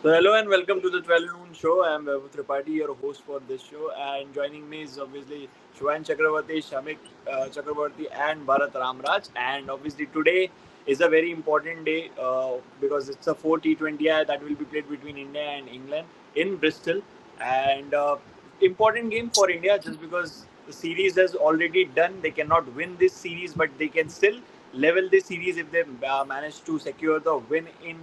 So hello and welcome to the 12 noon show. I am Vaibhav Tripathi, your host for this show, and joining me is obviously Shwan Chakravarti, Shamik Chakravarti, and Bharat Ramraj. And obviously today is a very important day because it's a 4 T20I that will be played between India and England in Bristol, and important game for India just because the series has already done. They cannot win this series, but they can still level this series if they manage to secure the win in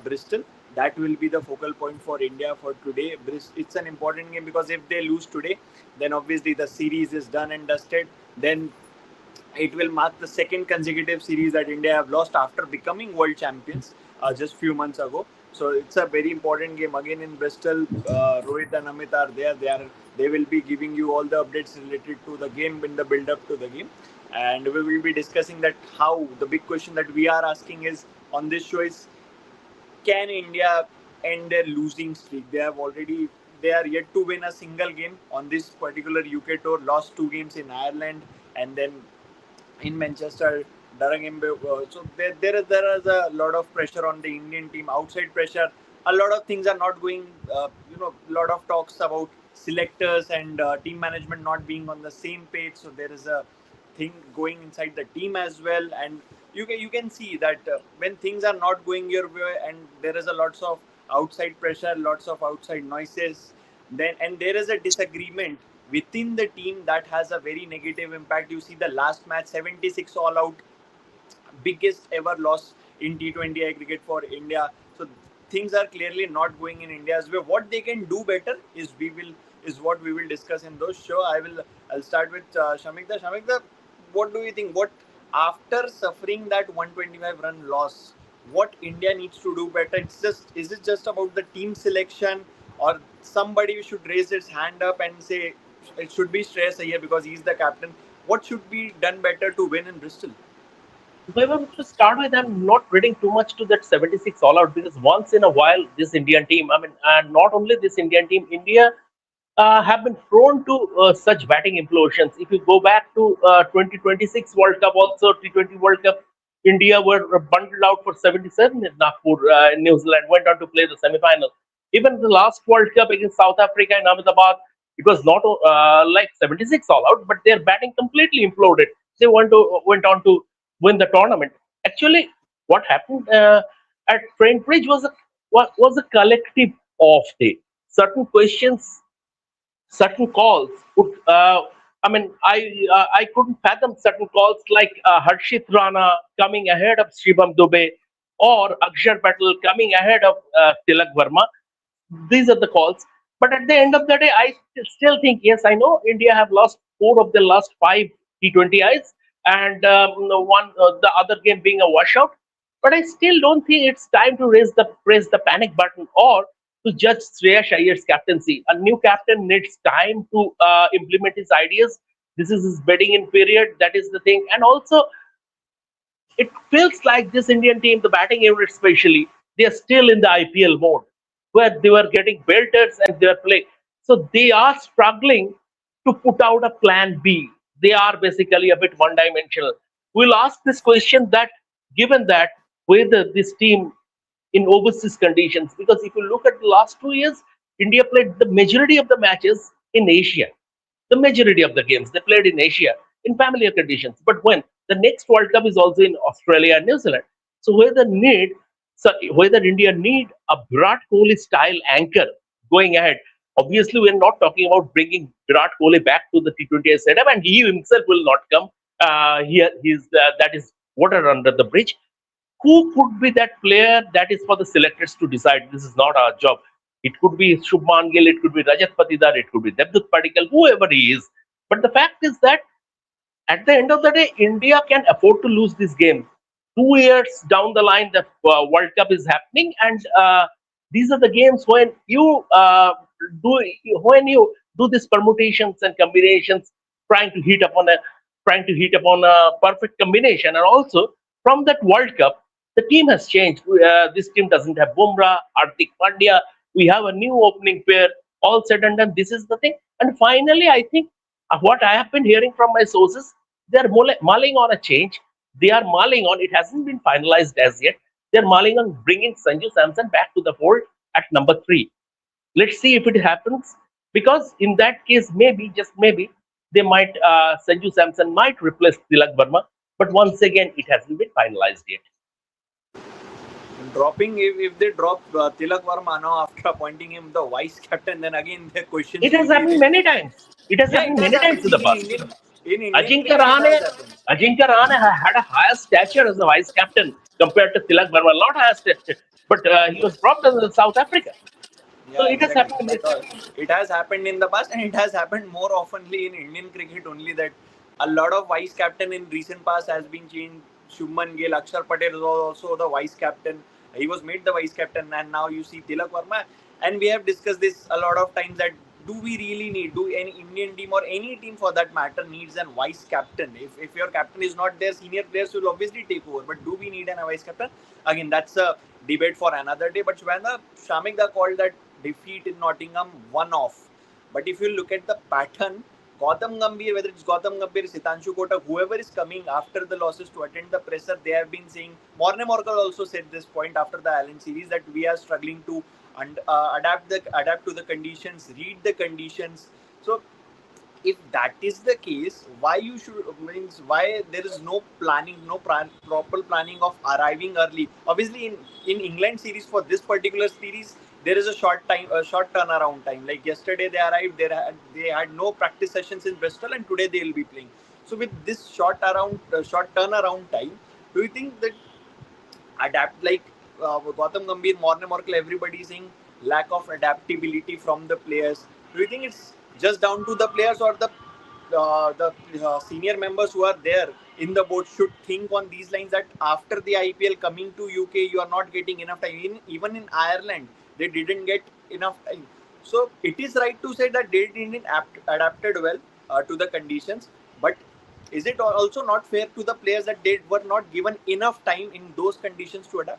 Bristol. That will be the focal point for India for today. It's an important game because if they lose today, then obviously the series is done and dusted. Then it will mark the second consecutive series that India have lost after becoming world champions just few months ago. So it's a very important game again in Bristol. Rohit and Amit are there. They will be giving you all the updates related to the game in the build up to the game, and we will be discussing that how the big question that we are asking is on this show is, can India end their losing streak? They are yet to win a single game on this particular UK tour. Lost two games in Ireland and then in Manchester, Durham. So there is a lot of pressure on the Indian team. Outside pressure, a lot of things are not going. A lot of talks about selectors and team management not being on the same page. So there is a thing going inside the team as well, and you can see that when things are not going your way, and there is a lots of outside pressure, lots of outside noises, then and there is a disagreement within the team that has a very negative impact. You see the last match, 76 all out, biggest ever loss in T20I cricket for India. So things are clearly not going in India's way. What they can do better is what we will discuss in those show. I'll start with Shamikda. Shamikda, what do you think? What after suffering that 125 run loss, what India needs to do better? Is it just about the team selection, or somebody should raise his hand up and say it should be Shreyas Iyer because he's the captain? What should be done better to win in Bristol? However, to start with, I'm not reading too much to that 76 all out because once in a while, this Indian team, and not only this Indian team, India have been prone to such batting implosions. If you go back to 2026 World Cup, also T20 World Cup, India were bundled out for 77 in Nagpur, in New Zealand, went on to play the semi-final. Even the last World Cup against South Africa in Ahmedabad, it was not like 76 all out, but their batting completely imploded. They went on to win the tournament. Actually, what happened at Trent Bridge was a collective off day. Certain questions, certain calls would I couldn't fathom certain calls like Harshit Rana coming ahead of Shivam Dubey or Akshar Patel coming ahead of Tilak Verma. These are the calls, but at the end of the day I still think, yes, I know India have lost four of the last five T20Is, and one the other game being a washout, but I still don't think it's time to press the panic button or to judge Shreyas Iyer's captaincy. A new captain needs time to implement his ideas. This is his bedding in period. That is the thing. And also, it feels like this Indian team, the batting unit especially, they are still in the IPL mode where they were getting belters and they are playing. So they are struggling to put out a plan B. They are basically a bit one dimensional. We'll ask this question that given that whether this team in overseas conditions, because if you look at the last 2 years, India played the majority of the matches in Asia. The majority of the games they played in Asia in familiar conditions. But when the next World Cup is also in Australia and New Zealand, so whether India need a Virat Kohli style anchor going ahead. Obviously, we're not talking about bringing Virat Kohli back to the T20I setup, and he himself will not come. Here, that is water under the bridge. Who could be that player? That is for the selectors to decide. This is not our job. It could be Shubman Gill, it could be Rajat Patidar, it could be Devdutt Padikkal, whoever he is. But the fact is that at the end of the day, India can afford to lose this game. 2 years down the line, the World Cup is happening, and these are the games do when you do these permutations and combinations, trying to hit upon a perfect combination. And also from that World Cup, the team has changed. This team doesn't have Bumrah, Hardik Pandya. We have a new opening pair. All said and done, this is the thing. And finally, I think what I have been hearing from my sources, they are mulling on a change. They are mulling on. It hasn't been finalized as yet. They are mulling on bringing Sanju Samson back to the fold. at number 3. Let's see if it happens, because in that case, maybe, just maybe, they might, Sanju Samson might replace Tilak Verma. But once again, it hasn't been finalized yet. Dropping, if they drop Tilak Varma now after appointing him the vice captain, then again the questions It will has be happened raised. many times. It has Yeah, it happened has many happened. times in See, the past. In Indian Ajinkya cricket, it has Rahane, happened. Ajinkya Rahane had a higher stature as a vice captain compared to Tilak Verma, not higher stature, but he was dropped in South Africa. So Yeah, it has exactly. happened many That times. it has happened in the past, and it has happened more oftenly in Indian cricket only. That a lot of vice captain in recent past has been changed. Shubman Gill, Akshar Patel was also the vice captain. He was made the vice captain, and now you see Tilak Verma. And we have discussed this a lot of times that do we really need, do any Indian team or any team for that matter needs a vice captain? If your captain is not there, senior players will obviously take over. But do we need a vice captain? Again, that's a debate for another day. But Shwanda Shamikda called that defeat in Nottingham one off. But if you look at the pattern, Gautam Gambhir, whether it's Gautam Gambhir, Sitanshu Kotak, whoever is coming after the losses to attend the presser, they have been saying. Morne Morkel also said this point after the Allen series that we are struggling to and adapt to the conditions, read the conditions. So if that is the case, why you should means why there is no planning, no proper planning of arriving early? Obviously, in England series for this particular series, there is a short turnaround time. Like yesterday, they arrived. They had no practice sessions in Bristol, and today they will be playing. So with this short turnaround time, do you think that adapt like Gautam Gambhir, Morne Morkel, everybody saying lack of adaptability from the players. Do you think it's just down to the players or the senior members who are there in the board should think on these lines that after the IPL coming to UK, you are not getting enough time. Even in Ireland, they didn't get enough time. So it is right to say that they didn't adapted well to the conditions, but is it also not fair to the players that they were not given enough time in those conditions to adapt?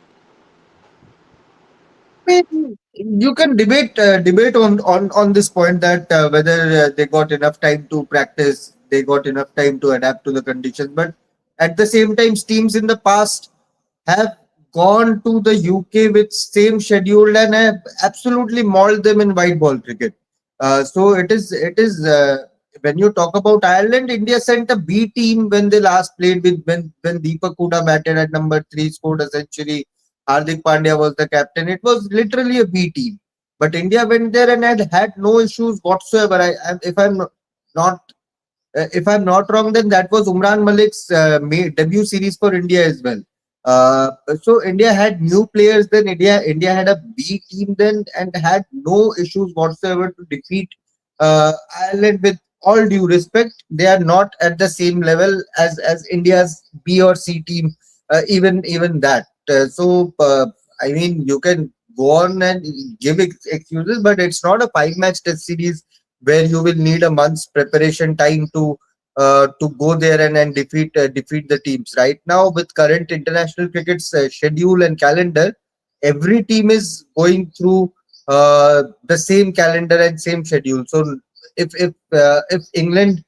mean, you can debate on this point that whether they got enough time to practice, they got enough time to adapt to the conditions. But at the same time, teams in the past have gone to the UK with same schedule and have absolutely mauled them in white ball cricket. So it is when you talk about Ireland, India sent a B team when they last played with when Deepak Huda batted at number 3, scored a century. Hardik Pandya was the captain. It was literally a B team. But India went there and had no issues whatsoever. Not if I'm not wrong, then that was Umran Malik's debut series for India as well. Uh, so India had new players then. India had a B team then and had no issues whatsoever to defeat Ireland. With all due respect, they are not at the same level as India's B or C team. Even that. I mean, you can go on and give excuses, but it's not a 5 match test series where you will need a month's preparation time to go there and defeat the teams. Right now, with current international cricket's schedule and calendar, every team is going through the same calendar and same schedule. So if England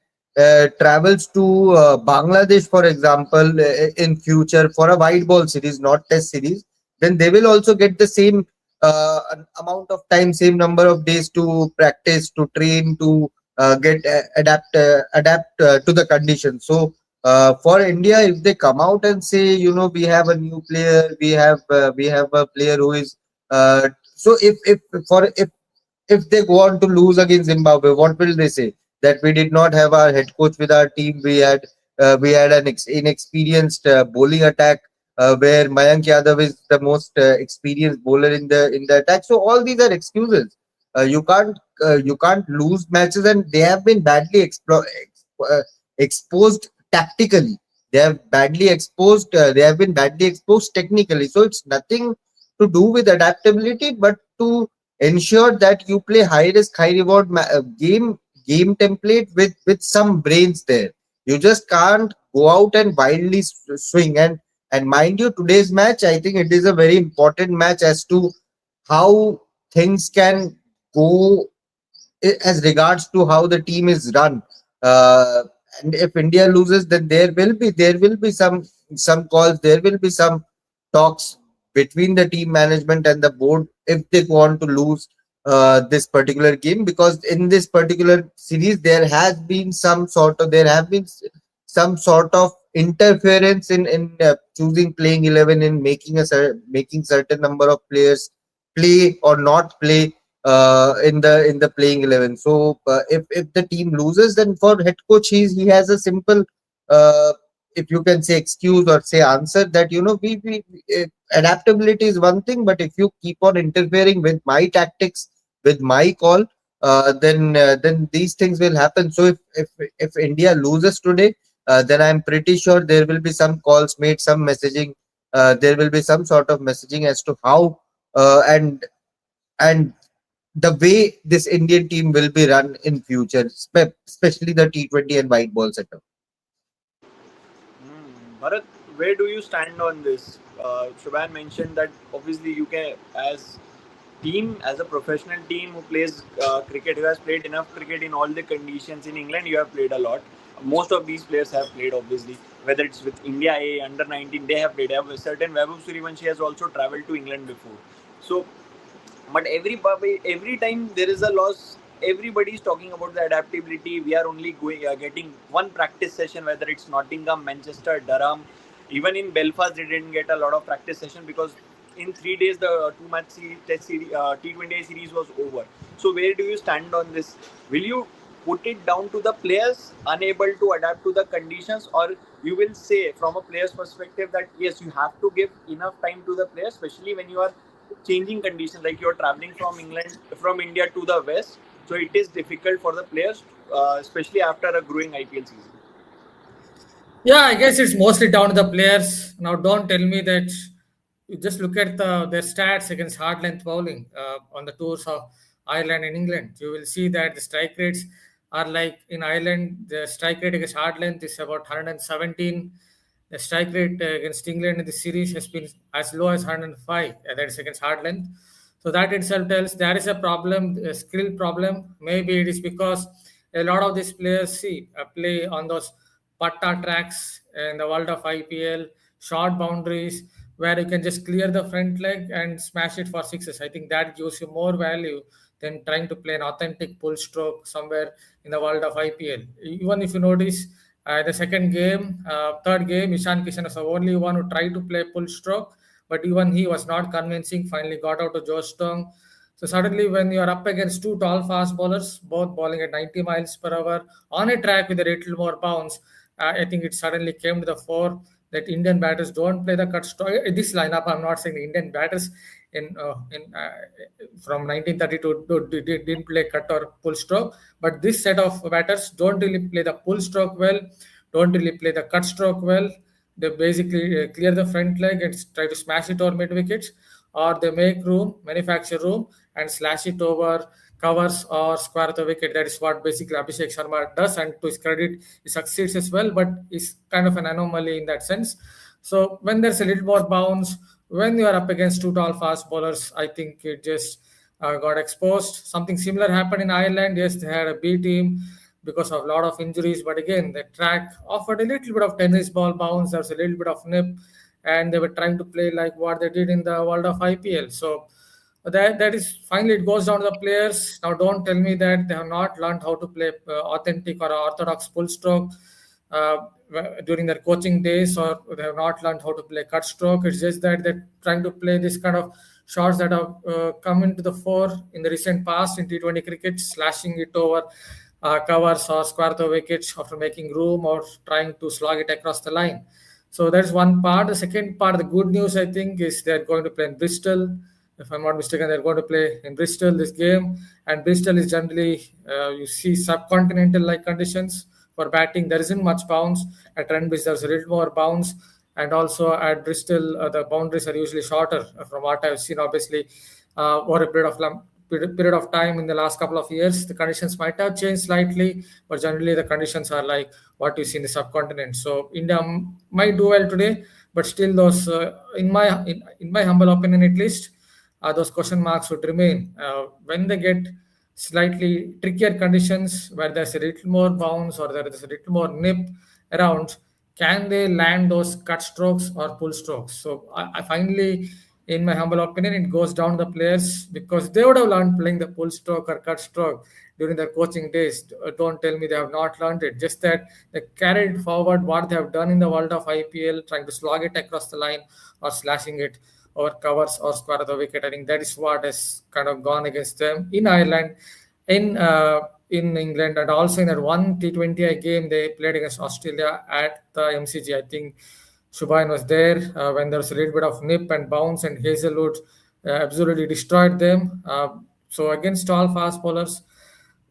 travels to Bangladesh, for example, in future for a white ball series, not test series, then they will also get the same amount of time, same number of days to practice, to train, to adapt to the conditions. So for India, if they come out and say, we have a new player, we have a player who is so if they go on to lose against Zimbabwe, what will they say? That we did not have our head coach with our team. We had an inexperienced bowling attack where Mayank Yadav is the most experienced bowler in the attack. So all these are excuses. You can't lose matches, and they have been badly exposed tactically. They have badly exposed. They have been badly exposed technically. So it's nothing to do with adaptability, but to ensure that you play high risk, high reward game template with some brains there. You just can't go out and wildly swing. And mind you, today's match, I think it is a very important match as to how things can go as regards to how the team is run. Uh, and if India loses, then there will be some calls, there will be some talks between the team management and the board if they want to lose this particular game, because in this particular series there have been some sort of interference in choosing playing 11, in making certain number of players play or not play in the playing 11. So if the team loses, then for head coach, he has a simple uh, if you can say excuse or say answer, that adaptability is one thing, but if you keep on interfering with my tactics, with my call, then these things will happen. So if India loses today, then I'm pretty sure there will be some calls made, some messaging, there will be some sort of messaging as to how and the way this Indian team will be run in future, especially the T20 and white ball setup. Bharat, where do you stand on this? Shubhan mentioned that obviously you can, as a professional team who plays cricket, who has played enough cricket in all the conditions. In England, you have played a lot. Most of these players have played, obviously, whether it's with India A, under 19, they have played. A certain Vaibhav Suryavanshi has also travelled to England before. So but every time there is a loss, everybody is talking about the adaptability. We are only getting one practice session, whether it's Nottingham, Manchester, Durham. Even in Belfast, they didn't get a lot of practice session because in 3 days the two-match test series, T20I series was over. So where do you stand on this? Will you put it down to the players unable to adapt to the conditions, or you will say from a player's perspective that yes, you have to give enough time to the players, especially when you are changing conditions, like you're traveling from India to the west, so it is difficult for the players, especially after a growing IPL season. Yeah, I guess it's mostly down to the players. Now, don't tell me that you just look at their stats against hard length bowling on the tours of Ireland and England. You will see that the strike rates are like in Ireland, the strike rate against hard length is about 117. The strike rate against England in the series has been as low as 105. That is against hard length. So that itself tells there is a problem, a skill problem. Maybe it is because a lot of these players play on those patta tracks in the world of IPL, short boundaries where you can just clear the front leg and smash it for sixes. I think that gives you more value than trying to play an authentic pull stroke somewhere in the world of IPL. Even if you notice, the second game, third game, Ishan Kishan was the only one who tried to play pull stroke, but even he was not convincing. Finally, got out to Joe Stone. So suddenly, when you are up against two tall fast bowlers, both bowling at 90 miles per hour on a track with a little more bounce, I think it suddenly came to the fore that Indian batters don't play the cut stroke. This lineup, I'm not saying the Indian batters in from 1932 didn't play cut or pull stroke, but this set of batters don't really play the pull stroke well, don't really play the cut stroke well. They basically clear the front leg and try to smash it over mid wickets, or they make room, manufacture room, and slash it over covers or square the wicket. That is what basically Abhishek Sharma does, and to his credit, he succeeds as well, but is kind of an anomaly in that sense. So when there's a little more bounce, when you are up against two tall fast bowlers, I think it just got exposed. Something similar happened in Ireland. Yes, they had a B team because of a lot of injuries, but again, the track offered a little bit of tennis ball bounce. There was a little bit of nip, and they were trying to play like what they did in the world of IPL. So that is finally it goes down to the players. Now, don't tell me that they have not learned how to play authentic or orthodox full stroke uh, during their coaching days, or they have not learned how to play cut stroke. It's just that they're trying to play this kind of shots that have come into the fore in the recent past in T20 cricket, slashing it over covers or square the wickets after making room or trying to slog it across the line. So that's one part. The second part, the good news, I think, is they're going to play in Bristol. If I'm not mistaken, they're going to play in Bristol this game. And Bristol is generally, you see, subcontinental like conditions for batting. There isn't much bounce. At Renbridge, there's a little more bounce. And also at Bristol, the boundaries are usually shorter from what I've seen, obviously, over a period of time in the last couple of years. The conditions might have changed slightly, but generally the conditions are like what you see in the subcontinent. So India might do well today, but still those, in my humble opinion at least, those question marks would remain when they get slightly trickier conditions where there's a little more bounce or there is a little more nip around. Can they land those cut strokes or pull strokes? So I finally in my humble opinion, it goes down the players because they would have learned playing the pull stroke or cut stroke during their coaching days. Don't tell me they have not learned it. Just that they carried forward what they have done in the world of IPL, trying to slog it across the line or slashing it over covers or square the wicket. I think that is what has kind of gone against them in Ireland, in England, and also in that one T20I game they played against Australia at the MCG. I think Shubhayan was there when there was a little bit of nip and bounce, and Hazelwood absolutely destroyed them. So against all fast bowlers,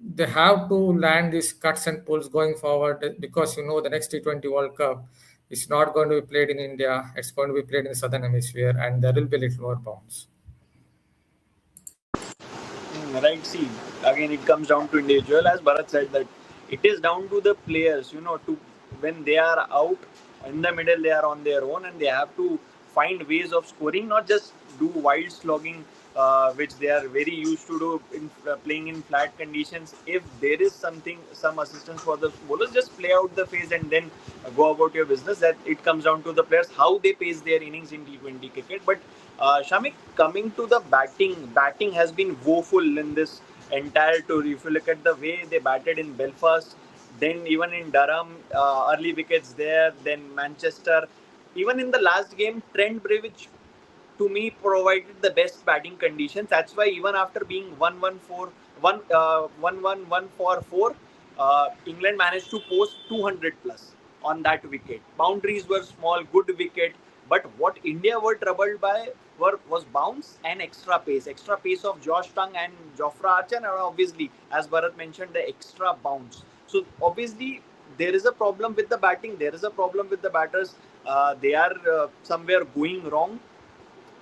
they have to land these cuts and pulls going forward because the next T20 World Cup is not going to be played in India. It's going to be played in the Southern Hemisphere, and there will be a little more bounce. Right. See, again, it comes down to individual. As Bharat said, that it is down to the players. To when they are out in the middle, they are on their own, and they have to find ways of scoring, not just do wild slogging, which they are very used to do in playing in flat conditions. If there is some assistance for the bowlers, just play out the phase and then go about your business. That it comes down to the players how they pace their innings in T20 cricket. But Shamik, coming to the batting has been woeful in this entire tour. If you look at the way they batted in Belfast, then even in Durham, early wickets there, then Manchester. Even in the last game, Trent Brevich to me provided the best batting conditions. That's why even after being 1-1-4, England managed to post 200 plus on that wicket. Boundaries were small, good wicket. But what India were troubled by was bounce and extra pace of Josh Tongue and Jofra Archer, and obviously, as Bharat mentioned, the extra bounce. So obviously, there is a problem with the batting. There is a problem with the batters. They are somewhere going wrong,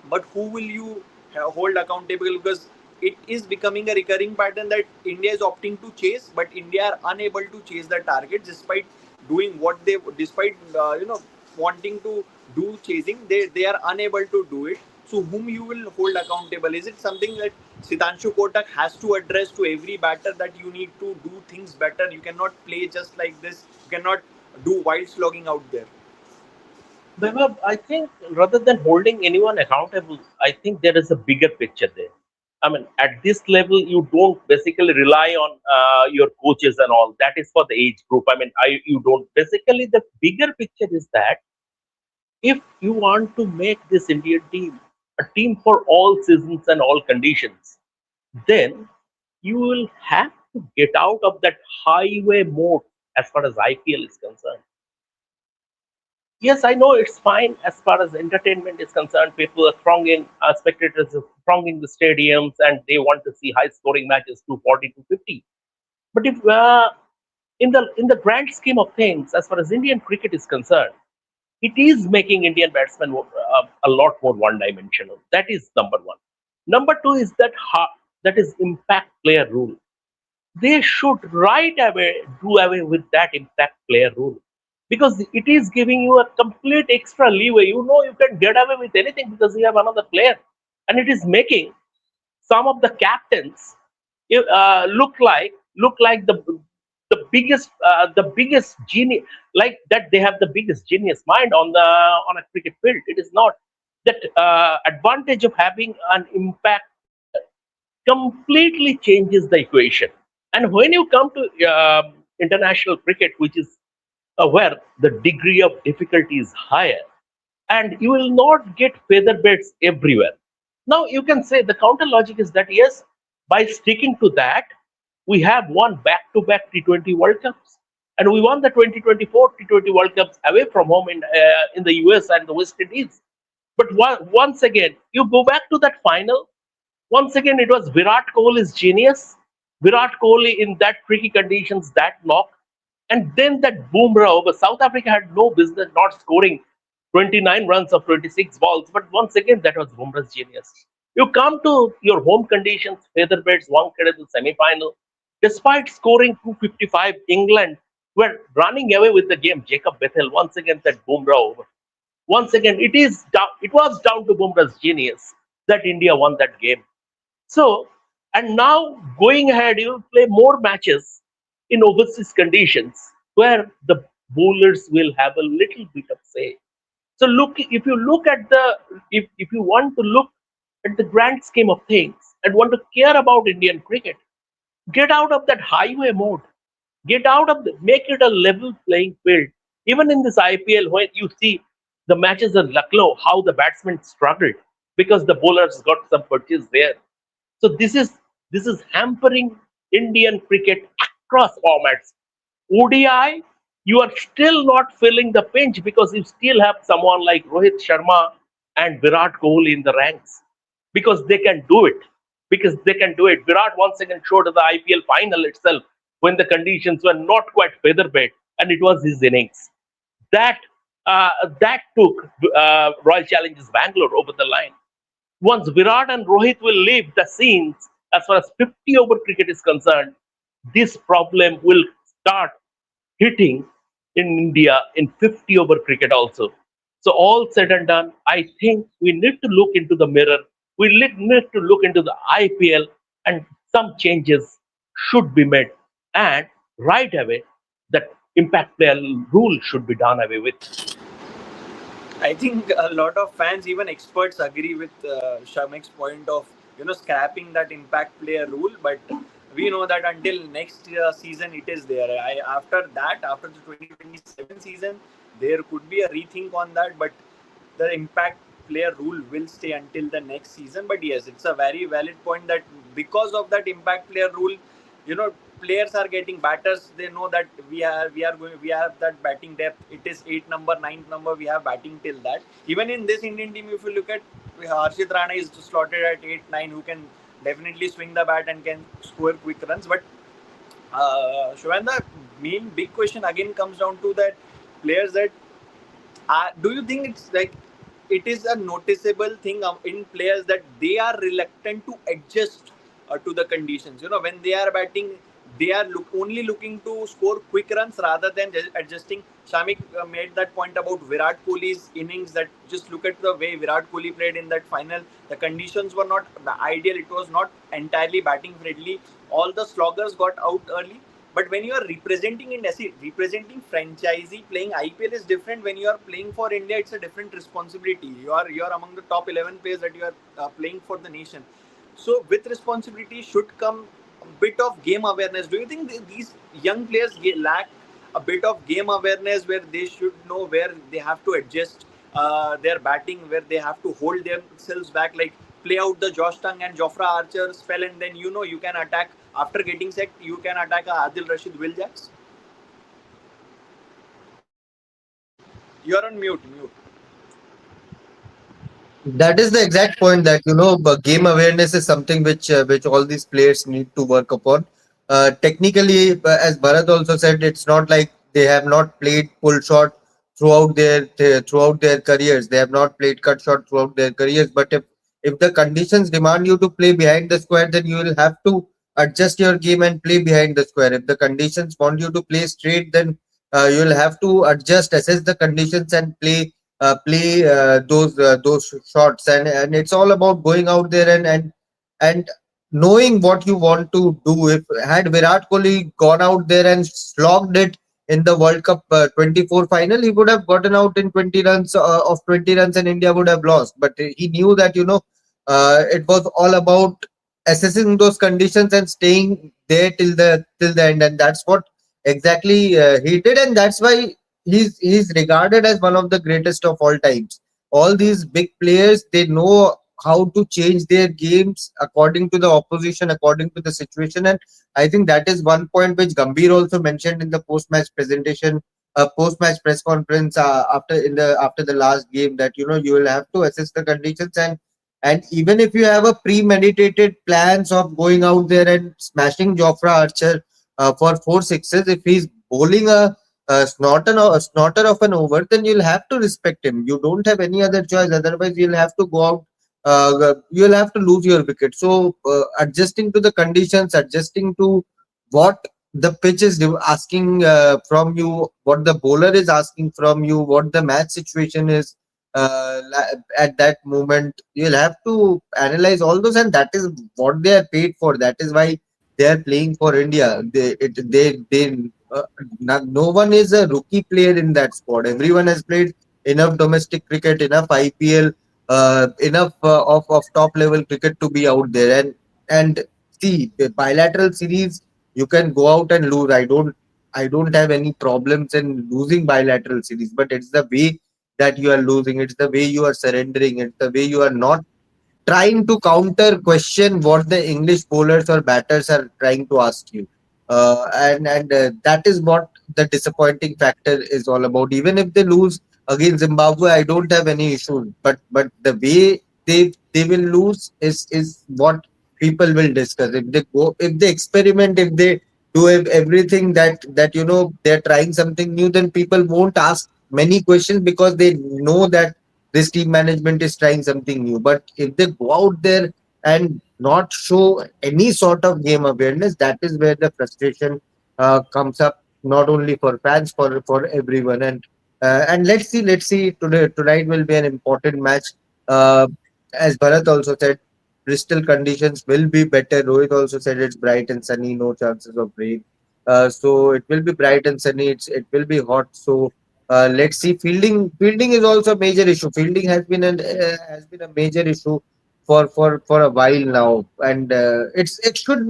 but who will you hold accountable? Because it is becoming a recurring pattern that India is opting to chase, but India are unable to chase the target despite doing what they, despite wanting to do chasing, they are unable to do it. So whom you will hold accountable? Is it something that Sitanshu Kotak has to address to every batter, that you need to do things better? You cannot play just like this. You cannot do wild slogging out there. Vaibhav, I think rather than holding anyone accountable, I think there is a bigger picture there. I mean, at this level, you don't basically rely on your coaches and all. That is for the age group. I mean, you don't. Basically, the bigger picture is that if you want to make this Indian team a team for all seasons and all conditions, then you will have to get out of that highway mode as far as IPL is concerned. Yes, I know it's fine as far as entertainment is concerned. People are thronging, spectators are thronging the stadiums, and they want to see high-scoring matches, 240 to 50. But if in the grand scheme of things, as far as Indian cricket is concerned, it is making Indian batsmen a lot more one-dimensional. That is number one. Number two is that is impact player rule. They should right away do away with that impact player rule, because it is giving you a complete extra leeway. You can get away with anything because you have another player, and it is making some of the captains look like the biggest genius, like that they have the biggest genius mind on a cricket field. It is not that advantage of having an impact player completely changes the equation. And when you come to international cricket, which is where the degree of difficulty is higher, and you will not get feather beds everywhere. Now, you can say the counter logic is that yes, by sticking to that, we have won back to back T20 World Cups. And we won the 2024 T20 World Cups away from home in the US and the West Indies. But once again, you go back to that final. Once again, it was Virat Kohli's genius. Virat Kohli in that tricky conditions, that knock, and then that Bumrah over. South Africa had no business not scoring 29 runs of 26 balls. But once again, that was Bumrah's genius. You come to your home conditions, Featherbeds, Wankhede, the semi-final. Despite scoring 255, England were running away with the game. Jacob Bethel once again that Bumrah over. Once again, it was down to Bumrah's genius that India won that game. So, and now going ahead, you will play more matches in overseas conditions where the bowlers will have a little bit of say. So look, if you look at the if you want to look at the grand scheme of things and want to care about Indian cricket, get out of that highway mode. Get out of the make it a level playing field. Even in this IPL, when you see the matches in Lucknow, how the batsmen struggled because the bowlers got some purchase there. So this is hampering Indian cricket across formats. ODI, you are still not feeling the pinch because you still have someone like Rohit Sharma and Virat Kohli in the ranks because they can do it. Because they can do it. Virat once again showed at the IPL final itself when the conditions were not quite feather bed, and it was his innings that that took Royal Challengers Bangalore over the line. Once Virat and Rohit will leave the scenes, as far as 50 over cricket is concerned, this problem will start hitting in India in 50 over cricket also. So, all said and done, I think we need to look into the mirror. We need to look into the IPL, and some changes should be made. And right away, that impact player rule should be done away with. I think a lot of fans, even experts, agree with Shamik's point of scrapping that impact player rule. But we know that until next season, it is there. After that, after the 2027 season, there could be a rethink on that. But the impact player rule will stay until the next season. But yes, it's a very valid point that because of that impact player rule, you know players are getting batters. They know that we have that batting depth. It is 8 number, 9th number, we have batting till that. Even in this Indian team, if you look at Harshit Rana is slotted at 8 9, who can definitely swing the bat and can score quick runs. But Shubhan, the main big question again comes down to that players that do you think it's like it is a noticeable thing in players that they are reluctant to adjust to the conditions? When they are batting, they are only looking to score quick runs rather than adjusting. Shamik made that point about Virat Kohli's innings. That just look at the way Virat Kohli played in that final. The conditions were not ideal. It was not entirely batting friendly. All the sloggers got out early. But when you are representing India, see, representing franchisee playing IPL is different. When you are playing for India, it's a different responsibility. You are among the top 11 players that you are playing for the nation. So with responsibility should come a bit of game awareness. Do you think these young players lack a bit of game awareness where they should know where they have to adjust their batting, where they have to hold themselves back, like play out the Josh Tongue and Jofra Archer spell, and then you can attack after getting set. You can attack Adil Rashid, Will Jacks. You're on mute. Mute. That is the exact point that game awareness is something which all these players need to work upon. Technically, as Bharat also said, it's not like they have not played pull shot throughout their careers. They have not played cut shot throughout their careers. But if the conditions demand you to play behind the square, then you will have to adjust your game and play behind the square. If the conditions want you to play straight, then you will have to adjust, assess the conditions, and play those shots. And it's all about going out there and knowing what you want to do. If had Virat Kohli gone out there and slogged it in the World Cup 24 final, he would have gotten out in 20 runs of 20 runs, and India would have lost. But he knew that it was all about assessing those conditions and staying there till the end, and that's what exactly he did, and that's why he's regarded as one of the greatest of all times. All these big players, they know how to change their games according to the opposition, according to the situation. And I think that is one point which Gambhir also mentioned in the post-match press conference after the last game, that you will have to assess the conditions. And even if you have a premeditated plans of going out there and smashing Jofra Archer for 4 sixes, if he's bowling a snorter of an over, then you'll have to respect him. You don't have any other choice. Otherwise, you'll have to go out. You'll have to lose your wicket. So, adjusting to the conditions, adjusting to what the pitch is asking from you, what the bowler is asking from you, what the match situation is at that moment, you'll have to analyze all those, and that is what they are paid for. That is why they are playing for India. No one is a rookie player in that squad. Everyone has played enough domestic cricket, enough IPL, enough of top level cricket to be out there. And see, the bilateral series, you can go out and lose. I don't have any problems in losing bilateral series, but it's the way that you are losing. It's the way you are surrendering. It's the way you are not trying to counter question what the English bowlers or batters are trying to ask you. And that is what the disappointing factor is all about. Even if they lose against Zimbabwe, I don't have any issue. But the way they will lose is what people will discuss. If they experiment, if they do everything that they're trying something new, then people won't ask many questions because they know that this team management is trying something new. But if they go out there and not show any sort of game awareness, that is where the frustration comes up, not only for fans, for everyone. And let's see. Tonight will be an important match. Uh, as Bharat also said, Bristol conditions will be better. Rohit also said it's bright and sunny, no chances of rain. So it will be bright and sunny. It will be hot. So let's see. Fielding is also a major issue. Fielding has been a major issue for a while now, and it should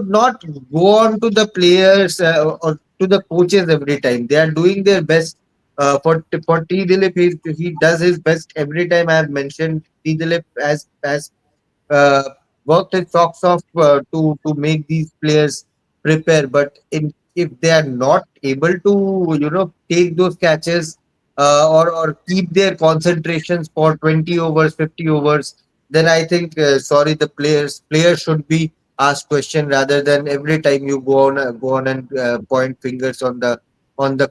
not go on to the players or to the coaches every time. They are doing their best. For T Dilip, he does his best every time. I have mentioned T Dilip as uh, worked his socks off to make these players prepare. But if they are not able to, take those catches or keep their concentrations for 20 overs, 50 overs, then I think, sorry, the players should be asked question rather than every time you go on and point fingers on the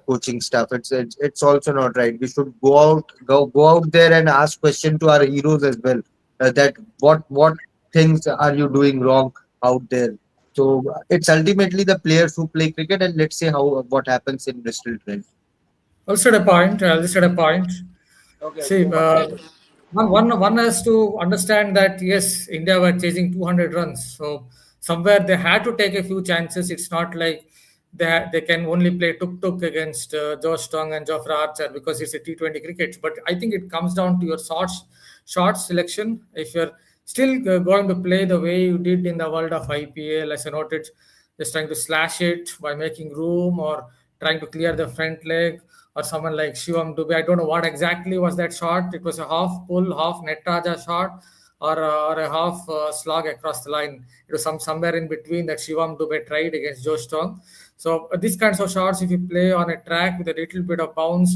coaching staff. It's also not right. We should go out there and ask question to our heroes as well, that what things are you doing wrong out there. So it's ultimately the players who play cricket, and let's see how what happens in Bristol Trent. I'll set a point. I'll just set a point. Okay, See, go on. one has to understand that yes, India were chasing 200 runs. So somewhere they had to take a few chances. It's not like they can only play tuk against Josh Tong and Jofra Archer because it's a T20 cricket. But I think it comes down to your shots selection. If you're still going to play the way you did in the world of IPL, as I noted, just trying to slash it by making room or trying to clear the front leg, or someone like Shivam Dubey. I don't know what exactly was that shot. It was a half pull, half net raja shot, or a half slog across the line. It was somewhere in between that Shivam Dubey tried against Joe Strong. So these kinds of shots, if you play on a track with a little bit of bounce,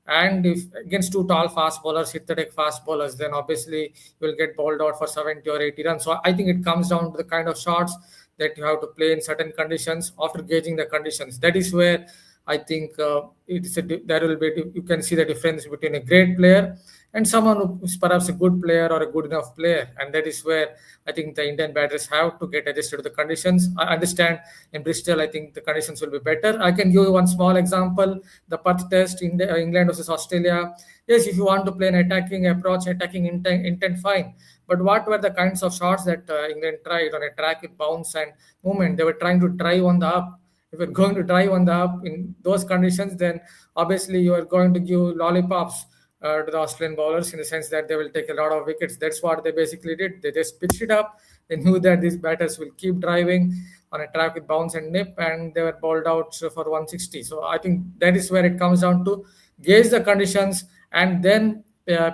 and if against two tall fast bowlers, hit-the-deck fast bowlers, then obviously you will get bowled out for 70 or 80 runs. So I think it comes down to the kind of shots that you have to play in certain conditions after gauging the conditions. That is where I think there will be, you can see the difference between a great player and someone who is perhaps a good player or a good enough player, and that is where I think the Indian batters have to get adjusted to the conditions. I understand in Bristol, I think the conditions will be better. I can give you one small example: the Perth Test in England versus Australia. Yes, if you want to play an attacking approach, attacking intent, fine. But what were the kinds of shots that England tried on a track with bounce and movement? They were trying to drive on the up. If you're going to drive on the up in those conditions, then obviously you are going to give lollipops to the Australian bowlers in the sense that they will take a lot of wickets. That's what they basically did. They just pitched it up. They knew that these batters will keep driving on a track with bounce and nip, and they were bowled out for 160. So I think that is where it comes down to gauge the conditions and then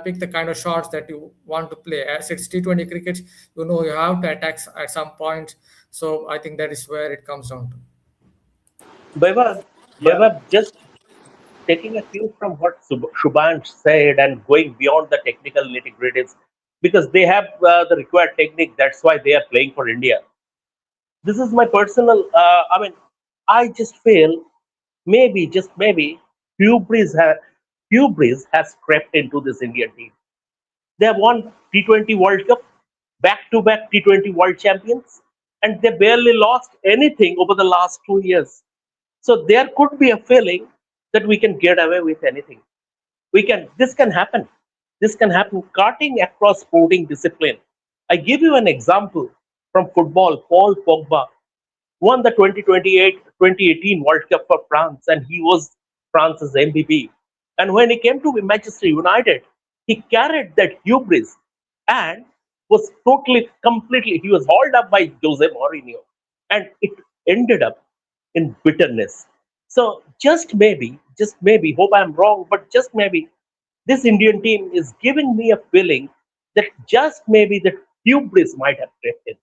pick the kind of shots that you want to play. As it's T20 cricket, you have to attack at some point. So I think that is where it comes down to. Vaibhav, Yeah. just taking a cue from what Shubhansh said and going beyond the technical nitty gritties, because they have the required technique. That's why they are playing for India. This is my personal. I just feel maybe, just maybe, hubris, hubris has crept into this Indian team. They have won T20 World Cup, back-to-back T20 World Champions, and they barely lost anything over the last 2 years. So there could be a feeling that we can get away with anything. This can happen. This can happen cutting across sporting discipline. I give you an example from football. Paul Pogba won the 2018 World Cup for France, and he was France's MVP. And when he came to Manchester United, he carried that hubris and was totally, completely, he was hauled up by Jose Mourinho. And it ended up in bitterness. So just maybe, hope I'm wrong, but just maybe this Indian team is giving me a feeling that just maybe the hubris might have crept in,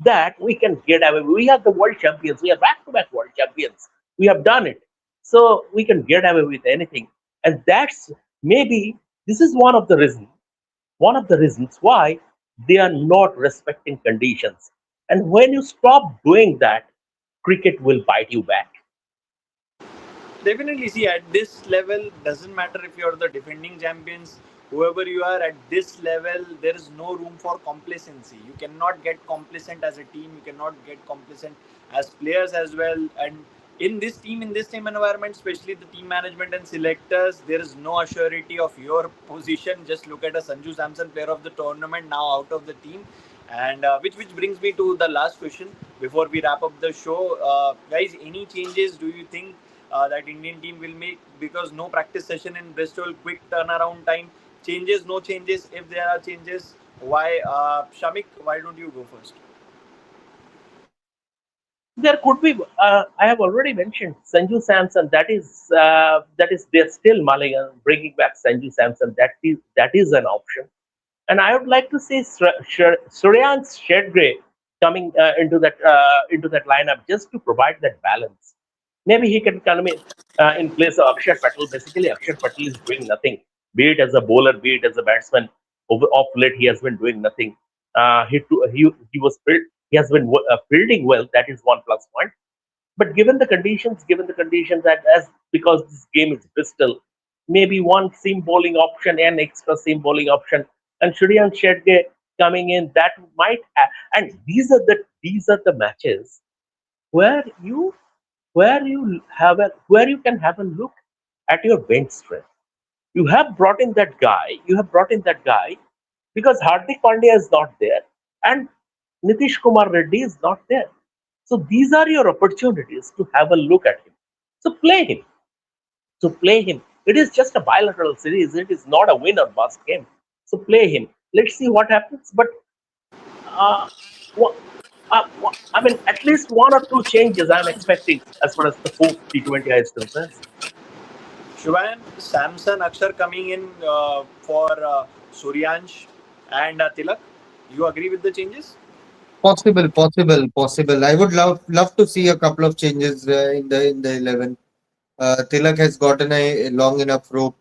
that we can get away. We are the world champions. We are back-to-back world champions. We have done it, so we can get away with anything. And that's maybe this is one of the reasons why they are not respecting conditions. And when you stop doing that, cricket will bite you back. Definitely, see, at this level, doesn't matter if you're the defending champions, whoever you are, at this level, there is no room for complacency. You cannot get complacent as a team, you cannot get complacent as players as well. And in this team environment, especially the team management and selectors, there is no assurity of your position. Just look at a Sanju Samson, player of the tournament, now out of the team. And which brings me to the last question before we wrap up the show. Guys, any changes do you think that Indian team will make, because no practice session in Bristol, quick turnaround time, changes, no changes. If there are changes, why? Shamik, why don't you go first? There could be. I have already mentioned Sanju Samson. That is they're still mulling on bringing back Sanju Samson. That is an option. And I would like to see Suryan Shedgre coming into that lineup just to provide that balance. Maybe he can come in place of Akshat Patel. Basically, Akshat Patel is doing nothing, be it as a bowler, be it as a batsman. Off late, he has been doing nothing. He was he has been fielding well. That is one plus point. But given the conditions that as because this game is Bristol, maybe one seam bowling option and extra seam bowling option, and Shurian Shetge coming in, that might and these are the matches where you can have a look at your bench strength. You have brought in that guy because Hardik Pandya is not there and Nitish Kumar Reddy is not there. So these are your opportunities to have a look at him. So play him. So play him. It is just a bilateral series. It is not a win or bust game. So play him. Let's see what happens. But uh, wha- I mean, at least one or two changes I'm expecting as far as the fourth T20I is concerned. Shubhayan, Samson, Akshar coming in for Suryansh and Tilak. You agree with the changes? Possible. I would love to see a couple of changes in the 11. Tilak has gotten a long enough rope.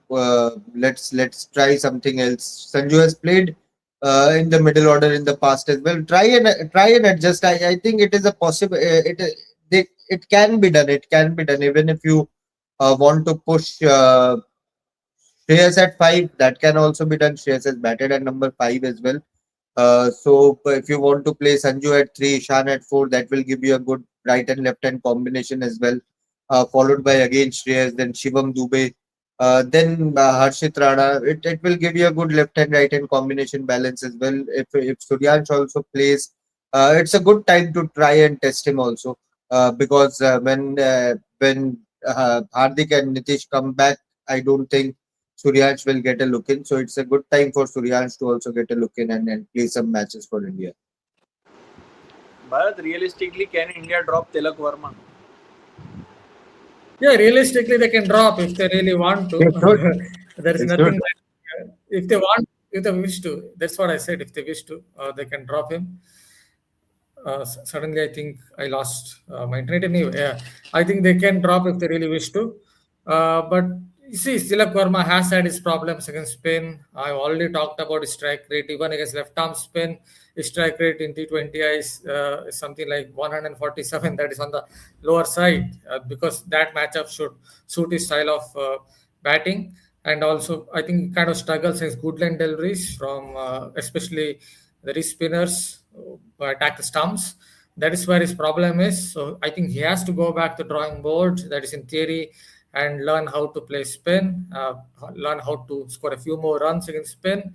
Let's try something else. Sanju has played in the middle order in the past as well. Try and adjust. I think it is a possible. It can be done. It can be done even if you want to push Shreyas at five. That can also be done. Shreyas has batted at number five as well. So if you want to play Sanju at three, Ishan at four, that will give you a good right and left hand combination as well. Followed by again Shreyas, then Shivam Dubey, then Harshit Rana. It will give you a good left hand right hand combination balance as well. If Suryansh also plays, it's a good time to try and test him also because when Hardik and Nitish come back, I don't think Suryansh will get a look in. So it's a good time for Suryansh to also get a look in and play some matches for India. Bharat, realistically, can India drop Tilak Verma? Yeah, realistically, they can drop if they really want to. They should. There is They nothing should. that, if they want, if they wish to. That's what I said. If they wish to, they can drop him. Suddenly I think I lost my internet. Anyway, yeah, I think they can drop if they really wish to. But you see, Tilak Verma has had his problems against Spain. I've already talked about his strike rate. Even against left arm spin, his strike rate in T20I is something like 147. That is on the lower side because that matchup should suit his style of batting. And also, I think he kind of struggles against Goodland Delries from especially the wrist spinners attack the stumps. That is where his problem is. So I think he has to go back to drawing board. That is in theory, and learn how to play spin, learn how to score a few more runs against spin.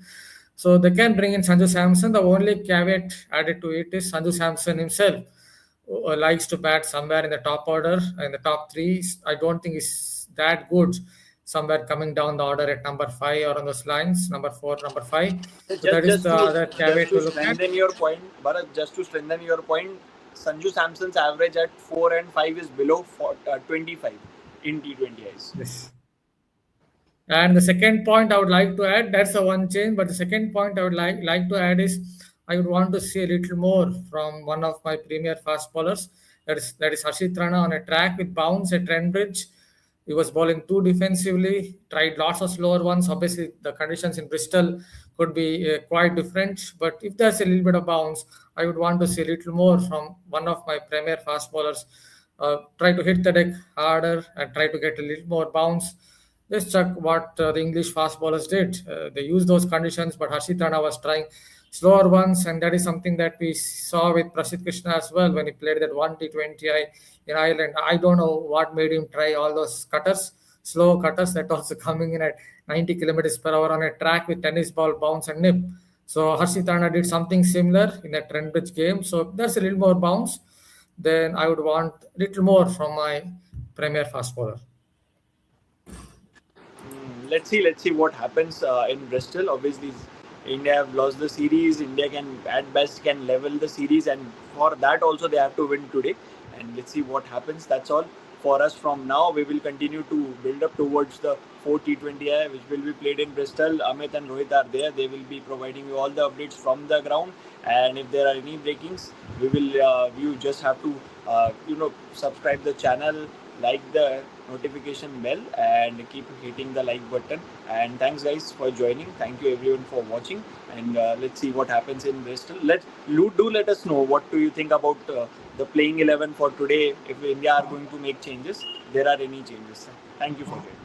So they can bring in Sanju Samson. The only caveat added to it is Sanju Samson himself likes to bat somewhere in the top order, in the top three. I don't think he's that good somewhere coming down the order at number 5 or on those lines, number 4, number 5. So Just, that is just the to other just caveat to to look at. strengthen your point, Bharat, just to strengthen your point, Sanju Samson's average at 4 and 5 is below 25 in T20Is. Yes. And the second point I would like to add, that's the one change. But the second point I would like to add is I would want to see a little more from one of my premier fast bowlers. That is Harshit Rana on a track with bounce at Trent. He was bowling too defensively, tried lots of slower ones. Obviously, the conditions in Bristol could be quite different. But if there's a little bit of bounce, I would want to see a little more from one of my premier fast bowlers. Try to hit the deck harder and try to get a little more bounce. Let's check what the English fast bowlers did. They used those conditions, but Harshit Rana was trying slower ones, and that is something that we saw with Prasidh Krishna as well when he played that one T20I in Ireland. I don't know what made him try all those cutters, slow cutters that also coming in at 90 kilometers per hour on a track with tennis ball bounce and nip. So Harshit Rana did something similar in that Trent game. So there's a little more bounce. Then I would want a little more from my premier fast bowler. Let's see what happens in Bristol. Obviously, India have lost the series. India can at best can level the series, and for that also they have to win today. And let's see what happens. That's all for us from now. We will continue to build up towards the 4 T20I, which will be played in Bristol. Amit and Rohit are there. They will be providing you all the updates from the ground. And if there are any breakings, we will. You just have to, subscribe the channel, like the notification bell, and keep hitting the like button. And thanks guys for joining. Thank you everyone for watching, and let's see what happens in Bristol. Let us know what do you think about the playing 11 for today. If India are going to make changes, there are any changes. Thank you for joining.